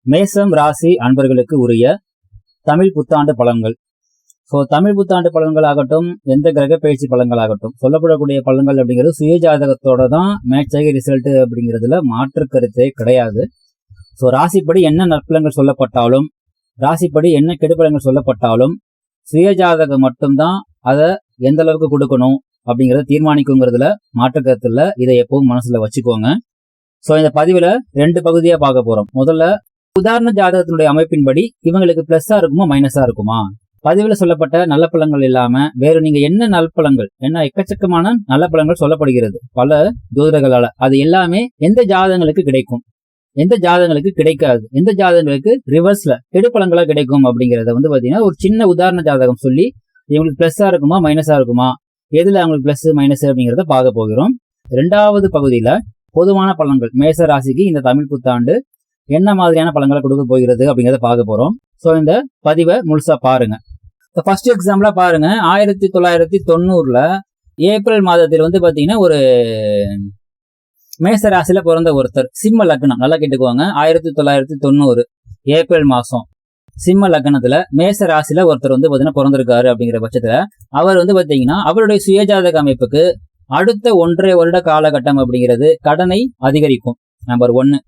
மேசம் ராசி அன்பர்களுக்கு உரிய தமிழ் புத்தாண்டு பலன்கள். ஸோ தமிழ் புத்தாண்டு பலன்கள் ஆகட்டும், எந்த கிரக பயிற்சி பலன்கள் ஆகட்டும், சொல்லப்படக்கூடிய பலன்கள் அப்படிங்கிறது சுய ஜாதகத்தோட தான் மேட்ச் ஆகி ரிசல்ட் அப்படிங்கிறதுல மாற்று கருத்தே கிடையாது. ஸோ ராசிப்படி என்ன நற்பலன்கள் சொல்லப்பட்டாலும், ராசிப்படி என்ன கெடுபலன்கள் சொல்லப்பட்டாலும், சுய ஜாதகம் மட்டும்தான் அதை எந்த அளவுக்கு கொடுக்கணும் அப்படிங்கிறத தீர்மானிக்குங்கிறதுல மாற்று கருத்து இல்லை. இதை எப்பவும் மனசுல வச்சுக்கோங்க. ஸோ இந்த பதிவுல 2 பகுதியா பார்க்க போறோம். முதல்ல உதாரண ஜாதகத்தினுடைய அமைப்பின்படி இவங்களுக்கு பிளஸ்ஸா இருக்குமா மைனஸா இருக்குமா, பதிவுல சொல்லப்பட்ட நல்ல பலன்கள் இல்லாம வேறு நீங்க என்ன நற்பலன்கள், என்ன எக்கச்சக்கமான நல்ல பலன்கள் சொல்லப்படுகிறது பல ஜோதிடர்களால, அது எல்லாமே எந்த ஜாதகங்களுக்கு கிடைக்கும், எந்த ஜாதகங்களுக்கு கிடைக்காது, எந்த ஜாதகங்களுக்கு ரிவர்ஸ்ல கெடுபலன்களா கிடைக்கும் அப்படிங்கறத பாத்தீங்கன்னா ஒரு சின்ன உதாரண ஜாதகம் சொல்லி இவங்களுக்கு பிளஸ்ஸா இருக்குமா மைனஸா இருக்குமா, எதுல அவங்களுக்கு பிளஸ் மைனஸ் அப்படிங்கிறத பார்க்க போகிறோம். 2வது பகுதியில பொதுவான பலன்கள் மேச ராசிக்கு இந்த தமிழ் புத்தாண்டு என்ன மாதிரியான பலன்களை கொடுக்க போகிறது அப்படிங்கிறத பார்க்க போறோம். ஸோ இந்த பதிவை முழுசா பாருங்க. ஃபர்ஸ்ட் எக்ஸாம்பிளா பாருங்க, 1990 ஏப்ரல் மாதத்தில் பாத்தீங்கன்னா ஒரு மேச ராசியில பிறந்த ஒருத்தர், சிம்ம லக்னம், நல்லா கேட்டுக்குவாங்க. 1990 ஏப்ரல் மாசம் சிம்ம லக்னத்துல மேச ராசியில ஒருத்தர் பாத்தீங்கன்னா பிறந்திருக்காரு. அப்படிங்கிற பட்சத்துல அவர் பாத்தீங்கன்னா அவருடைய சுயஜாதக அமைப்புக்கு அடுத்த 1.5 வருட காலகட்டம் அப்படிங்கிறது கடனை அதிகரிக்கும். நம்பர் 1,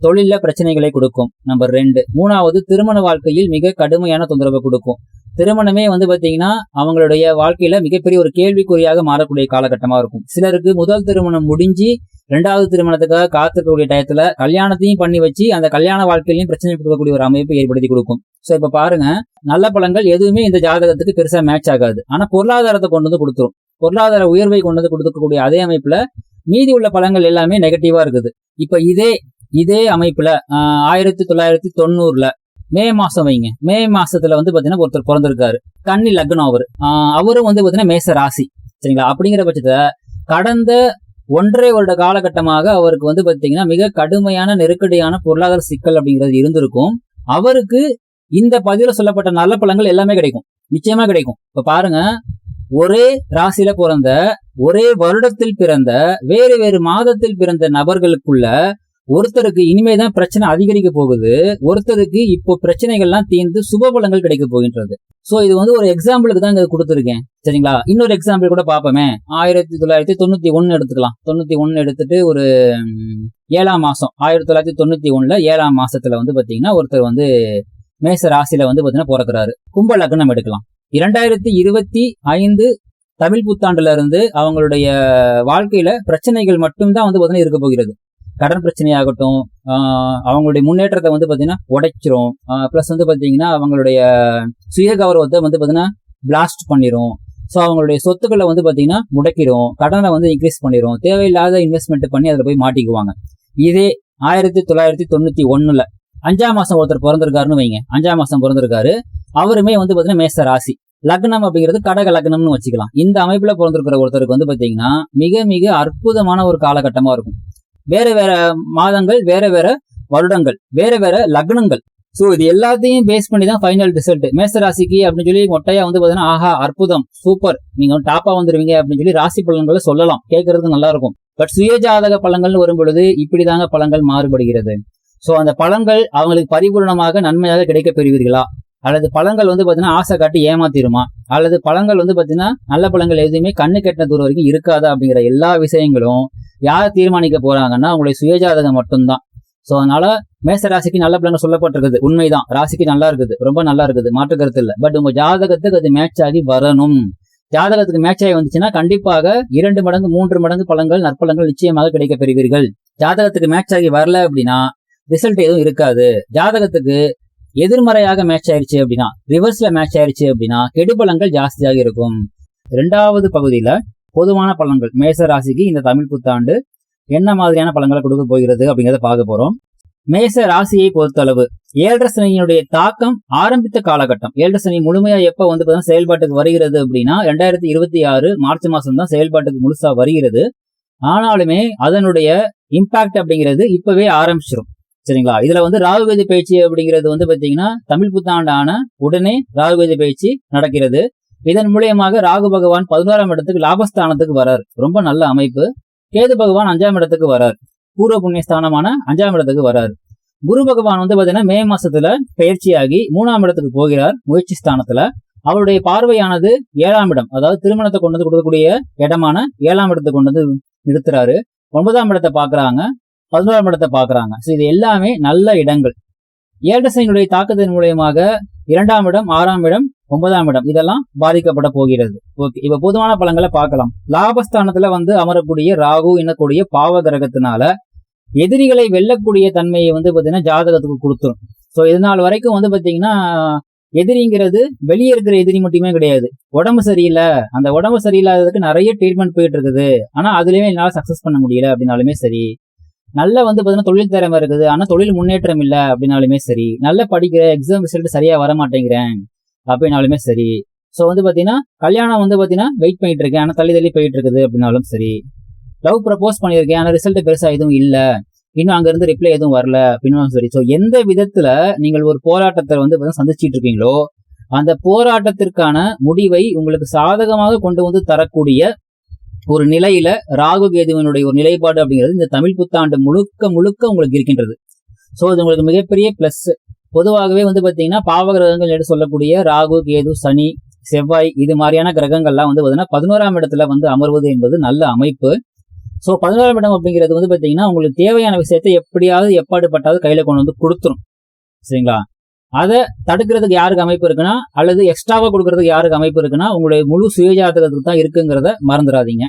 தொழில பிரச்சனைகளை கொடுக்கும். நம்பர் 2, 3வது திருமண வாழ்க்கையில் மிக கடுமையான தொந்தரவு கொடுக்கும். திருமணமே பாத்தீங்கன்னா அவங்களுடைய வாழ்க்கையில மிகப்பெரிய ஒரு கேள்விக்குறியாக மாறக்கூடிய காலகட்டமா இருக்கும். சிலருக்கு முதல் திருமணம் முடிஞ்சு 2வது திருமணத்துக்காக காத்துக்கக்கூடிய டயத்துல கல்யாணத்தையும் பண்ணி வச்சு அந்த கல்யாண வாழ்க்கையிலையும் பிரச்சனை கொடுக்கக்கூடிய ஒரு அமைப்பு ஏற்படுத்தி கொடுக்கும். சோ இப்ப பாருங்க, நல்ல பலன்கள் எதுவுமே இந்த ஜாதகத்துக்கு பெருசா மேட்ச் ஆகாது. ஆனா பொருளாதாரத்தை கொண்டு கொடுத்துரும். பொருளாதார உயர்வை கொண்டு கொடுக்கக்கூடிய அதே அமைப்புல மீதி உள்ள பலன்கள் எல்லாமே நெகட்டிவா இருக்குது. இப்ப இதே அமைப்புல 1990 மே மாசம் வைங்க, மே மாசத்துல பாத்தீங்கன்னா ஒருத்தர் பிறந்திருக்காரு, கன்னி லக்னம். அவரும் பாத்தீங்கன்னா மேச ராசி, சரிங்களா? அப்படிங்கிற பட்சத்துல கடந்த 1.5 வருட காலகட்டமாக அவருக்கு பாத்தீங்கன்னா மிக கடுமையான நெருக்கடியான பொருளாதார சிக்கல் அப்படிங்கிறது இருந்திருக்கும். அவருக்கு இந்த பதிவுல சொல்லப்பட்ட நல்ல பலன்கள் எல்லாமே கிடைக்கும், நிச்சயமா கிடைக்கும். இப்ப பாருங்க, ஒரே ராசியில பிறந்த, ஒரே வருடத்தில் பிறந்த, வேறு வேறு மாதத்தில் பிறந்த நபர்களுக்குள்ள ஒருத்தருக்கு இனிமேதான் பிரச்சனை அதிகரிக்க போகுது, ஒருத்தருக்கு இப்போ பிரச்சனைகள்லாம் தீர்ந்து சுப பலன்கள் கிடைக்க போகின்றது. சோ இது ஒரு எக்ஸாம்பிளுக்கு தான் இங்க கொடுத்துருக்கேன், சரிங்களா? இன்னொரு எக்ஸாம்பிள் கூட பார்ப்போமே. 1991 எடுத்துக்கலாம். 91 எடுத்துட்டு ஒரு 7ஆம் மாசம் 1991 7ஆம் மாசத்துல பாத்தீங்கன்னா ஒருத்தர் மேச ராசியில பாத்தீங்கன்னா பிறக்கிறாரு. கும்ப லக்னம் எடுக்கலாம். 2025 தமிழ் புத்தாண்டுல இருந்து அவங்களுடைய வாழ்க்கையில பிரச்சனைகள் மட்டும்தான் பாத்தீங்கன்னா இருக்க போகிறது. கடன் பிரச்சனையாகட்டும், அவங்களுடைய முன்னேற்றத்தை பாத்தீங்கன்னா உடைச்சிரும். பிளஸ் பாத்தீங்கன்னா அவங்களுடைய சுய கௌரவத்தை பாத்தீங்கன்னா பிளாஸ்ட் பண்ணிரும். சோ அவங்களுடைய சொத்துக்களை பாத்தீங்கன்னா முடக்கிடும், கடனை இன்க்ரீஸ் பண்ணிரும், தேவையில்லாத இன்வெஸ்ட்மெண்ட் பண்ணி அதுல போய் மாட்டிக்குவாங்க. இதே 1991 5ஆம் மாசம் ஒருத்தர் பிறந்திருக்காருன்னு வைங்க, 5ஆம் மாசம் பிறந்திருக்காரு. அவருமே பாத்தீங்கன்னா மேச ராசி லக்னம் அப்படிங்கிறது கடக லக்னம்னு வச்சுக்கலாம். இந்த அமைப்புல பிறந்திருக்கிற ஒருத்தருக்கு பாத்தீங்கன்னா மிக மிக அற்புதமான ஒரு காலகட்டமா இருக்கும். வேற வேற மாதங்கள், வேற வேற வருடங்கள், வேற வேற லக்னங்கள். சோ இது எல்லாத்தையும் பேஸ் பண்ணி தான் ஃபைனல் ரிசல்ட். மேசராசிக்கு அப்படின்னு சொல்லி மொட்டையா பாத்தீங்கன்னா ஆஹா அற்புதம் சூப்பர் நீங்க டாப்பா வந்துருவீங்க அப்படின்னு சொல்லி ராசி பலன்களை சொல்லலாம், கேட்கறதுக்கு நல்லா இருக்கும். பட் சுயஜாதக பலன்கள்னு வரும் பொழுது இப்படிதாங்க பலன்கள் மாறுபடுகிறது. சோ அந்த பலன்கள் அவங்களுக்கு பரிபூர்ணமாக நன்மையாக கிடைக்க பெறுவீர்களா, அல்லது பலன்கள் பாத்தீங்கன்னா ஆசை காட்டி ஏமாத்திருமா, அல்லது பலன்கள் பாத்தீங்கன்னா நல்ல பலன்கள் எதுவுமே கண்ணு கெட்டின தூரம் வரைக்கும் இருக்காதா அப்படிங்கிற எல்லா விஷயங்களும் யார் தீர்மானிக்க போறாங்கன்னா உங்களுடைய சுயஜாதகம் மட்டும்தான். சோ அதனால மேச ராசிக்கு நல்ல பலன்கள் சொல்லப்பட்டிருக்குது, உண்மைதான். ராசிக்கு நல்லா இருக்குது, ரொம்ப நல்லா இருக்குது, மாற்று கருத்து இல்லை. பட் உங்க ஜாதகத்துக்கு அது மேட்ச் ஆகி வரணும். ஜாதகத்துக்கு மேட்ச் ஆகி வந்துச்சுன்னா கண்டிப்பாக 2 மடங்கு 3 மடங்கு பலன்கள் நற்பலன்கள் நிச்சயமாக கிடைக்க பெறுவீர்கள். ஜாதகத்துக்கு மேட்ச் ஆகி வரல அப்படின்னா ரிசல்ட் எதுவும் இருக்காது. ஜாதகத்துக்கு எதிர்மறையாக மேட்ச் ஆயிருச்சு அப்படின்னா, ரிவர்ஸ்ல மேட்ச் ஆயிருச்சு அப்படின்னா கெடுபலன்கள் ஜாஸ்தியாக இருக்கும். 2வது பகுதியில பொதுவான பலன்கள் மேச ராசிக்கு இந்த தமிழ் புத்தாண்டு என்ன மாதிரியான பலன்களை கொடுக்க போகிறது அப்படிங்கிறத பார்க்க போறோம். மேச ராசியை பொறுத்தளவு 7.5 சனியினுடைய தாக்கம் ஆரம்பித்த காலகட்டம். 7.5 சனி முழுமையா எப்ப செயல்பாட்டுக்கு வருகிறது அப்படின்னா 2026 மார்ச் மாசம் தான் செயல்பாட்டுக்கு முழுசா வருகிறது. ஆனாலுமே அதனுடைய இம்பாக்ட் அப்படிங்கிறது இப்பவே ஆரம்பிச்சிடும், சரிங்களா? இதுல ராகுகேது பயிற்சி அப்படிங்கிறது பாத்தீங்கன்னா தமிழ் புத்தாண்டான உடனே ராகுகேது பயிற்சி நடக்கிறது. இதன் மூலியமாக ராகு பகவான் 11ஆம் இடத்துக்கு லாபஸ்தானத்துக்கு வரார், ரொம்ப நல்ல அமைப்பு. கேது பகவான் 5ஆம் இடத்துக்கு வரார், பூர்வ புண்ணிய ஸ்தானமான 5ஆம் இடத்துக்கு வராரு. குரு பகவான் வந்து பாத்தீங்கன்னா மே மாசத்துல பயிற்சியாகி 3ஆம் இடத்துக்கு போகிறார் முயற்சி ஸ்தானத்துல. அவருடைய பார்வையானது 7ஆம் இடம், அதாவது திருமணத்தை கொண்டு வந்து கொடுக்கக்கூடிய இடமான 7ஆம் இடத்தை கொண்டு வந்து நிறுத்துறாரு. 9ஆம் இடத்தை பாக்குறாங்க, 11ஆம் இடத்தை பாக்குறாங்க. இது எல்லாமே நல்ல இடங்கள். ஏழரசனுடைய தாக்கத்தின் மூலியமாக 2ஆம் இடம், 6ஆம் இடம், 9ஆம் இடம் இதெல்லாம் பாதிக்கப்பட போகிறது. ஓகே, இப்ப பொதுவான பலன்களை பார்க்கலாம். லாபஸ்தானத்துல வந்து அமரக்கூடிய ராகு என்னக்கூடிய பாவ கிரகத்தினால எதிரிகளை வெல்லக்கூடிய தன்மையை வந்து பாத்தீங்கன்னா ஜாதகத்துக்கு கொடுத்துரும். சோ இதனால் வரைக்கும் வந்து பாத்தீங்கன்னா எதிரிங்கிறது வெளியே இருக்கிற எதிரி மட்டுமே கிடையாது. உடம்பு சரியில்லை, அந்த உடம்பு சரியில்லாததுக்கு நிறைய ட்ரீட்மெண்ட் போயிட்டு இருக்குது, ஆனா அதுலயுமே என்னால சக்சஸ் பண்ண முடியல அப்படின்னாலுமே சரி. நல்ல வந்து பாத்தீங்கன்னா தொழில் திறமை இருக்குது, ஆனா தொழில் முன்னேற்றம் இல்லை அப்படின்னாலுமே சரி. நல்ல படிக்கிற எக்ஸாம் ரிசல்ட் சரியா வர மாட்டேங்கிறேன் அப்படின்னாலுமே சரி. சோ வந்து பாத்தீங்கன்னா கல்யாணம் வந்து பாத்தீங்கன்னா வெயிட் பண்ணிட்டு இருக்கேன், ஆனா தள்ளி தள்ளி போயிட்டு இருக்குது அப்படின்னாலும் சரி. லவ் ப்ரப்போஸ் பண்ணியிருக்கேன், ஆனா ரிசல்ட் பெருசா எதுவும் இல்ல, இன்னும் அங்க இருந்து ரிப்ளை எதுவும் வரல அப்படின்னு சரி. சோ எந்த விதத்துல நீங்கள் ஒரு போராட்டத்தை வந்து சந்திச்சிட்டு இருக்கீங்களோ அந்த போராட்டத்திற்கான முடிவை உங்களுக்கு சாதகமாக கொண்டு வந்து தரக்கூடிய ஒரு நிலையில ராகு கேதுவனுடைய ஒரு நிலைப்பாடு அப்படிங்கிறது இந்த தமிழ் புத்தாண்டு முழுக்க முழுக்க உங்களுக்கு இருக்கின்றது. சோ இது உங்களுக்கு மிகப்பெரிய பிளஸ். பொதுவாகவே வந்து பாத்தீங்கன்னா பாவ கிரகங்கள் என்று சொல்லக்கூடிய ராகு, கேது, சனி, செவ்வாய் இது மாதிரியான கிரகங்கள்லாம் வந்து பாத்தீங்கன்னா 11ஆம் இடத்துல வந்து அமர்வது என்பது நல்ல அமைப்பு. சோ 11ஆம் இடம் அப்படிங்கிறது வந்து பாத்தீங்கன்னா உங்களுக்கு தேவையான விஷயத்தை எப்படியாவது எப்பாடுபட்டாவது கையில கொண்டு வந்து கொடுத்துரும். சரிங்களா? அதை தடுக்கிறதுக்கு யாருக்கு அமைப்பு இருக்குன்னா, அல்லது எக்ஸ்ட்ராவா கொடுக்கறதுக்கு யாருக்கு அமைப்பு இருக்குன்னா உங்களுடைய முழு சுயஜாதகத்துக்கு தான் இருக்குங்கிறத மறந்துடாதீங்க.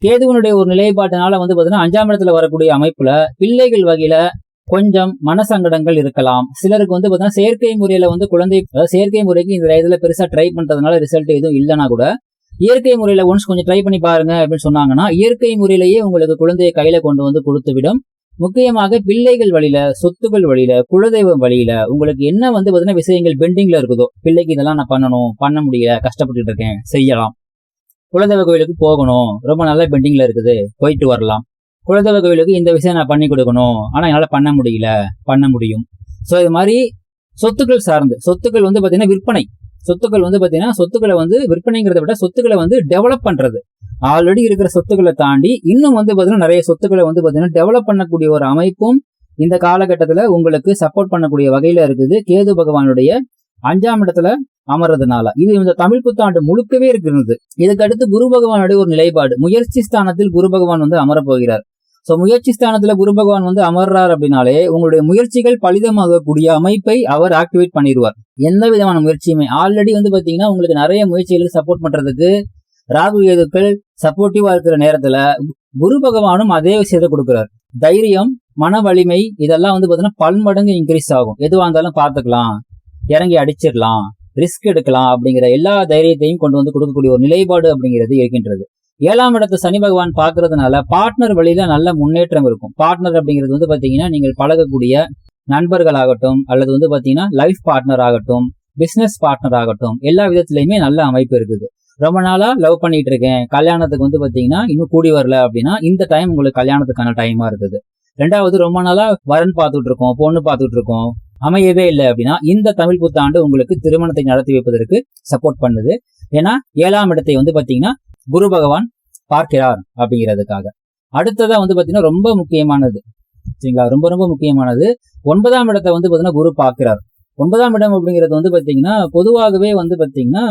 கேதுவனுடைய ஒரு நிலைப்பாட்டினால வந்து பாத்தீங்கன்னா 5ஆம் இடத்துல வரக்கூடிய அமைப்புல பிள்ளைகள் வகையில கொஞ்சம் மனசங்கடங்கள் இருக்கலாம். சிலருக்கு வந்து பாத்தீங்கன்னா செயற்கை முறையில வந்து செயற்கை முறைக்கு இந்த வயதுல பெருசா ட்ரை பண்றதுனால ரிசல்ட் எதுவும் இல்லைன்னா கூட இயற்கை முறையில ஒன்ஸ் கொஞ்சம் ட்ரை பண்ணி பாருங்க அப்படின்னு சொன்னாங்கன்னா இயற்கை முறையிலேயே உங்களுக்கு குழந்தையை கையில கொண்டு வந்து கொடுத்துவிடும். முக்கியமாக பிள்ளைகள் வழியில, சொத்துக்கள் வழியில, குலதெய்வம் வழியில உங்களுக்கு என்ன வந்து பாத்தீங்கன்னா விஷயங்கள் பெண்டிங்ல இருக்குதோ, பிள்ளைக்கு இதெல்லாம் நான் பண்ணணும், பண்ண முடியல, கஷ்டப்பட்டு இருக்கேன், செய்யலாம். குலதெய்வ கோயிலுக்கு போகணும், ரொம்ப நல்ல பெண்டிங்ல இருக்குது, போயிட்டு வரலாம். குலதெய்வ கோயிலுக்கு இந்த விஷயம் நான் பண்ணி கொடுக்கணும், ஆனா என்னால பண்ண முடியல, பண்ண முடியும். சோ இது மாதிரி சொத்துக்கள் சார்ந்து, சொத்துக்கள் வந்து பாத்தீங்கன்னா விற்பனை, சொத்துக்கள் வந்து பாத்தீங்கன்னா சொத்துக்களை வந்து விற்பனைங்கிறத விட சொத்துக்களை வந்து டெவலப் பண்றது. ஆல்ரெடி இருக்கிற சொத்துக்களை தாண்டி இன்னும் வந்து பாத்தீங்கன்னா நிறைய சொத்துக்களை வந்து பாத்தீங்கன்னா டெவலப் பண்ணக்கூடிய ஒரு அமைப்பும் இந்த காலகட்டத்துல உங்களுக்கு சப்போர்ட் பண்ணக்கூடிய வகையில இருக்குது. கேது பகவானுடைய 5ஆம் இடத்துல அமர்றதுனால இது இந்த தமிழ் புத்தாண்டு முழுக்கவே இருக்கிறது. இதுக்கு அடுத்து குரு பகவானுடைய ஒரு நிலைப்பாடு, முயற்சி ஸ்தானத்தில் குரு பகவான் வந்து அமர போகிறார். சோ முயற்சி ஸ்தானத்துல குரு பகவான் வந்து அமர்றார் அப்படின்னாலே உங்களுடைய முயற்சிகள் பலிதமாகக்கூடிய அமைப்பை அவர் ஆக்டிவேட் பண்ணிடுவார். எந்த விதமான முயற்சியுமே ஆல்ரெடி வந்து பாத்தீங்கன்னா உங்களுக்கு நிறைய முயற்சிகளுக்கு சப்போர்ட் பண்றதுக்கு ராகு கேதுக்கள் சப்போர்ட்டிவா இருக்கிற நேரத்துல குரு பகவானும் அதே விஷயத்தை கொடுக்கிறார். தைரியம், மன வலிமை இதெல்லாம் வந்து பாத்தீங்கன்னா பன்மடங்கு இன்க்ரீஸ் ஆகும். எதுவா இருந்தாலும் பாத்துக்கலாம், இறங்கி அடிச்சிடலாம், ரிஸ்க் எடுக்கலாம் அப்படிங்கிற எல்லா தைரியத்தையும் கொண்டு வந்து கொடுக்கக்கூடிய ஒரு நிலைப்பாடு அப்படிங்கிறது இருக்கின்றது. 7ஆம் இடத்தை சனி பகவான் பாக்குறதுனால பார்ட்னர் வழியில நல்ல முன்னேற்றம் இருக்கும். பார்ட்னர் அப்படிங்கிறது வந்து பாத்தீங்கன்னா நீங்கள் பழகக்கூடிய நண்பர்கள் ஆகட்டும், அல்லது வந்து பாத்தீங்கன்னா லைஃப் பார்ட்னர் ஆகட்டும், பிசினஸ் பார்ட்னர் ஆகட்டும், எல்லா விதத்திலயுமே நல்ல அமைப்பு இருக்குது. ரொம்ப நாளா லவ் பண்ணிட்டு இருக்கேன், கல்யாணத்துக்கு வந்து பாத்தீங்கன்னா இன்னும் கூடி வரல அப்படின்னா இந்த டைம் உங்களுக்கு கல்யாணத்துக்கான டைமா இருக்குது. 2வது, ரொம்ப நாளா வரன் பார்த்துட்டு இருக்கோம், பொண்ணு பார்த்துட்டு இருக்கோம், அமையவே இல்லை அப்படின்னா இந்த தமிழ் புத்தாண்டு உங்களுக்கு திருமணத்தை நடத்தி வைப்பதற்கு சப்போர்ட் பண்ணுது. ஏன்னா 7ஆம் இடத்தை வந்து பாத்தீங்கன்னா குரு பகவான் பார்க்கிறார் அப்படிங்கிறதுக்காக. அடுத்ததா வந்து பாத்தீங்கன்னா ரொம்ப முக்கியமானது, சரிங்களா, ரொம்ப ரொம்ப முக்கியமானது 9ஆம் இடத்தை வந்து பாத்தீங்கன்னா குரு பார்க்கிறார். 9ஆம் இடம் அப்படிங்கிறது வந்து பாத்தீங்கன்னா பொதுவாகவே வந்து பாத்தீங்கன்னா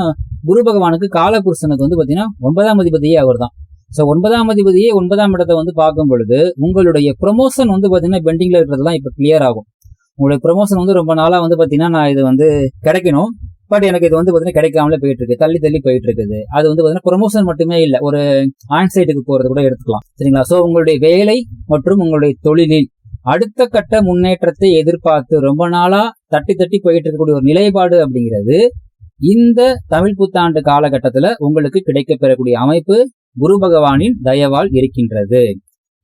குரு பகவானுக்கு காலபுருஷனுக்கு வந்து பாத்தீங்கன்னா 9ஆம் அதிபதியே அவர் தான். சோ 9ஆம் அதிபதியே 9ஆம் இடத்தை வந்து பார்க்கும் பொழுது உங்களுடைய ப்ரொமோஷன் வந்து பாத்தீங்கன்னா பெண்டிங்ல இருக்கிறதுலாம் இப்ப கிளியர் ஆகும். உங்களுடைய ப்ரொமோஷன் வந்து ரொம்ப நாளா வந்து பாத்தீங்கன்னா நான் இது வந்து கிடைக்கணும், பட் எனக்கு இது வந்து பாத்தீங்கன்னா கிடைக்காமலே போயிட்டு இருக்கு, தள்ளி தள்ளி போயிட்டு இருக்குது. அது வந்து பாத்தீங்கன்னா ப்ரொமோஷன் மட்டுமே இல்ல, ஒரு ஆன்சைட்டுக்கு போறது கூட எடுத்துக்கலாம், சரிங்களா. சோ உங்களுடைய வேலை மற்றும் உங்களுடைய தொழிலில் அடுத்த கட்ட முன்னேற்றத்தை எதிர்பார்த்து ரொம்ப நாளா தட்டி தட்டி போயிட்டு இருக்கக்கூடிய ஒரு நிலைப்பாடு அப்படிங்கிறது இந்த தமிழ் புத்தாண்டு காலகட்டத்துல உங்களுக்கு கிடைக்க பெறக்கூடிய அமைப்பு குரு பகவானின் தயவால் இருக்கின்றது.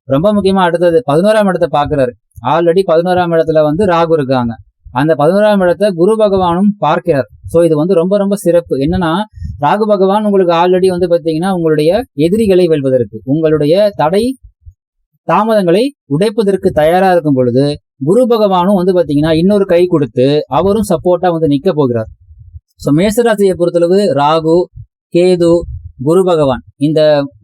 ரொம்ப முக்கியமா அடுத்தது 11ஆம் இடத்தை பாக்குறாரு. ஆல்ரெடி 11ஆம் இடத்துல வந்து ராகு இருக்காங்க, அந்த 11ஆம் இடத்தை குரு பகவானும் பார்க்கிறார். சோ இது வந்து ரொம்ப ரொம்ப சிறப்பு. என்னன்னா ராகு பகவான் உங்களுக்கு ஆல்ரெடி வந்து பாத்தீங்கன்னா உங்களுடைய எதிரிகளை வெல்வதற்கு, உங்களுடைய தடை தாமதங்களை உடைப்பதற்கு தயாரா இருக்கும் பொழுது குரு பகவானும் வந்து பாத்தீங்கன்னா இன்னொரு கை கொடுத்து அவரும் சப்போர்ட்டா வந்து நிக்க போகிறார். சோ மேசராசியை பொறுத்தளவு ராகு, கேது, குரு பகவான் இந்த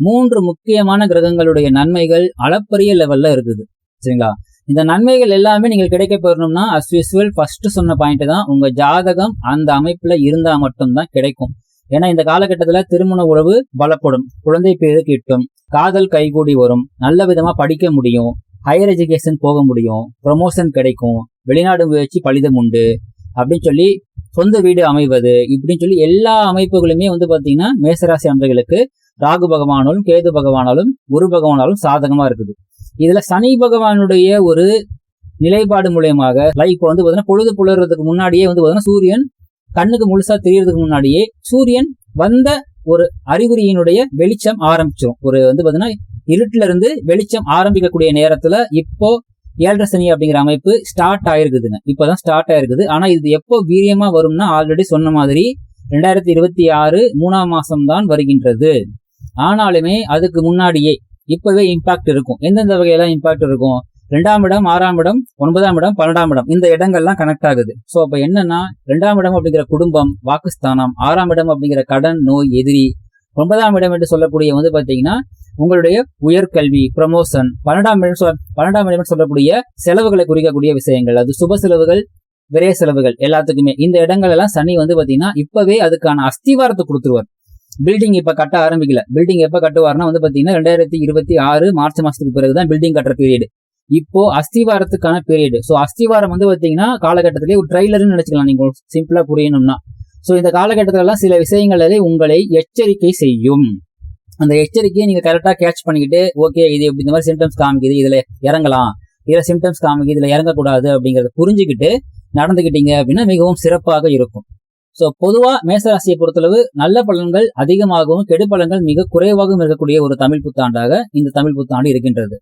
3 முக்கியமான கிரகங்களுடைய நன்மைகள் அளப்பரிய லெவல்ல இருக்குது, சரிங்களா. இந்த நன்மைகள் எல்லாமே நீங்கள் கிடைக்க பெறணும்னா as usual ஃபர்ஸ்ட் சொன்ன பாயிண்ட் தான், உங்க ஜாதகம் அந்த அமைப்புல இருந்தா மட்டும்தான் கிடைக்கும். ஏன்னா இந்த காலகட்டத்துல திருமண உறவு பலப்படும், குழந்தை பேரு கிட்டும், காதல் கைகூடி வரும், நல்ல விதமா படிக்க முடியும், ஹையர் எஜுகேஷன் போக முடியும், ப்ரொமோஷன் கிடைக்கும், வெளிநாடு முயற்சி பலிதம் உண்டு அப்படின்னு சொல்லி சொந்த வீடு அமைவது, இப்படின்னு சொல்லி எல்லா அமைப்புகளுமே பாத்தீங்கன்னா மேசராசி அன்பர்களுக்கு ராகு பகவானாலும் கேது பகவானாலும் குரு பகவானாலும் சாதகமா இருக்குது. இதுல சனி பகவானுடைய ஒரு நிலைப்பாடு மூலியமாக இப்போ பாத்தீங்கன்னா பொழுது புலர்றதுக்கு முன்னாடியே பாத்தீங்கன்னா சூரியன் கண்ணுக்கு முழுசா தெரியறதுக்கு முன்னாடியே சூரியன் வந்த ஒரு அறிகுறியினுடைய வெளிச்சம் ஆரம்பிச்சிடும். ஒரு பாத்தீங்கன்னா இருட்டுல இருந்து வெளிச்சம் ஆரம்பிக்கக்கூடிய நேரத்துல இப்போ 7.5 சனி அப்படிங்கிற அமைப்பு ஸ்டார்ட் ஆயிருக்குதுங்க. இப்பதான் ஸ்டார்ட் ஆயிருக்குது. ஆனா இது எப்போ வீரியமா வரும்னா ஆல்ரெடி சொன்ன மாதிரி 2026 3ஆம் மாசம் தான் வருகின்றது. ஆனாலுமே அதுக்கு முன்னாடியே இப்பவே இம்பாக்ட் இருக்கும். எந்தெந்த வகையெல்லாம் இம்பாக்ட் இருக்கும்? 2ஆம் இடம், 6ஆம் இடம், 9ஆம் இடம், 12ஆம் இடம், இந்த இடங்கள்லாம் கனெக்ட் ஆகுது. சோ அப்ப என்னன்னா 2ஆம் இடம் அப்படிங்கிற குடும்பம், வாக்குஸ்தானம், 6ஆம் இடம் அப்படிங்கிற கடன், நோய், எதிரி, 9ஆம் இடம் என்று சொல்லக்கூடிய பாத்தீங்கன்னா உங்களுடைய உயர்கல்வி, ப்ரமோஷன், 12ஆம் இடம் சொல்லக்கூடிய செலவுகளை குறிக்கக்கூடிய விஷயங்கள், அது சுப செலவுகள், விரைய செலவுகள் எல்லாத்துக்குமே இந்த இடங்கள் எல்லாம் சனி பாத்தீங்கன்னா இப்பவே அதுக்கான அஸ்திவாரத்தை கொடுத்துருவார். பில்டிங் இப்ப கட்ட ஆரம்பிக்கல. பில்டிங் எப்ப கட்டுவார்னா பாத்தீங்கன்னா 2026 மார்ச் மாசத்துக்கு பிறகுதான் பில்டிங் கட்டுற பீரியட். இப்போ அஸ்திவாரத்துக்கான பீரியட். சோ அஸ்திவாரம் பாத்தீங்கன்னா காலகட்டத்திலேயே ஒரு ட்ரைலர்னு நினைச்சுக்கலாம் நீங்க சிம்பிளா புரியணும்னா. சோ இந்த காலகட்டத்துல எல்லாம் சில விஷயங்களே உங்களை எச்சரிக்கை செய்யும். அந்த எச்சரிக்கையை நீங்க கரெக்டா கேட்ச் பண்ணிக்கிட்டு, ஓகே இது இந்த மாதிரி சிம்டம்ஸ் காமிக்குது, இதுல இறங்கலாம், இதுல சிம்டம்ஸ் காமிக்குது, இதுல இறங்கக்கூடாது அப்படிங்கறத புரிஞ்சுக்கிட்டு நடந்துகிட்டீங்க அப்படின்னா மிகவும் சிறப்பாக இருக்கும். சோ பொதுவா மேசராசியை பொறுத்தளவு நல்ல பலன்கள் அதிகமாகவும் கெடு பலன்கள் மிக குறைவாகவும் இருக்கக்கூடிய ஒரு தமிழ் புத்தாண்டாக இந்த தமிழ் புத்தாண்டு இருக்கின்றது.